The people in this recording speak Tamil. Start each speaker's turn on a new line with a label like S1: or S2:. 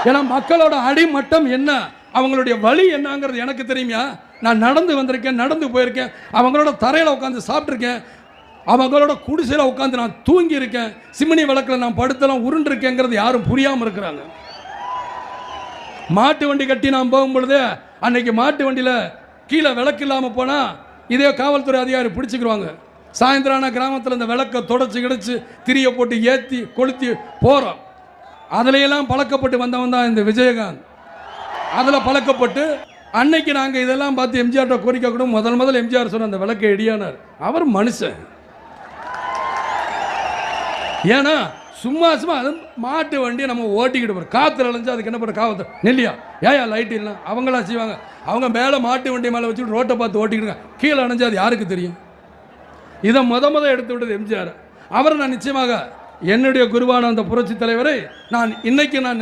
S1: ஏன்னா மக்களோட அடிமட்டம் என்ன, அவங்களுடைய வழி என்னங்கிறது எனக்கு தெரியுமா. நான் நடந்து வந்திருக்கேன், நடந்து போயிருக்கேன், அவங்களோட தரையில் உட்காந்து சாப்பிட்ருக்கேன், அவங்களோட குடிசையில் உட்காந்து நான் தூங்கி இருக்கேன், சிமினி விளக்கில் நான் படுத்தலாம் உருண்டிருக்கேங்கிறது யாரும் புரியாமல் இருக்கிறாங்க. மாட்டு வண்டி கட்டி நான் போகும் பொழுது அன்னைக்கு மாட்டு வண்டியில் கீழே விளக்கு இல்லாமல் போனால் இதே காவல்துறை அதிகாரி பிடிச்சிக்கிடுவாங்க. சாயந்தரம் கிராமத்தில் இந்த விளக்கை தொடச்சி கிடச்சி திரியை போட்டு ஏற்றி கொளுத்தி போகிறோம். அதிலையெல்லாம் பழக்கப்பட்டு வந்தவன் தான் இந்த விஜயகாந்த். அதில் பழக்கப்பட்டு அன்னைக்கு நாங்கள் இதெல்லாம் பார்த்து எம்ஜிஆர்ட்ட கோரிக்கை கூட முதல் எம்ஜிஆர் சொன்ன அந்த விளக்கை இடியானார். அவர் மனுஷன். ஏன்னா சும்மா அது மாட்டு வண்டி நம்ம ஓட்டிக்கிட்டு போகிறோம், காற்றுல அலைஞ்சு அதுக்கு என்ன பண்ணுற காவல்துறை நெல்லியா ஏயா லைட் இல்லை அவங்களாம் செய்வாங்க. அவங்க மேலே மாட்டு வண்டி மேலே வச்சுட்டு ரோட்டை பார்த்து ஓட்டிக்கிட்டு கீழே அணைஞ்சு அது யாருக்கு தெரியும். இதை எடுத்து விட்டது எம்ஜிஆர். அவரை நான் நிச்சயமாக என்னுடைய குருவான அந்த புரட்சி தலைவரை நான் இன்னைக்கு நான்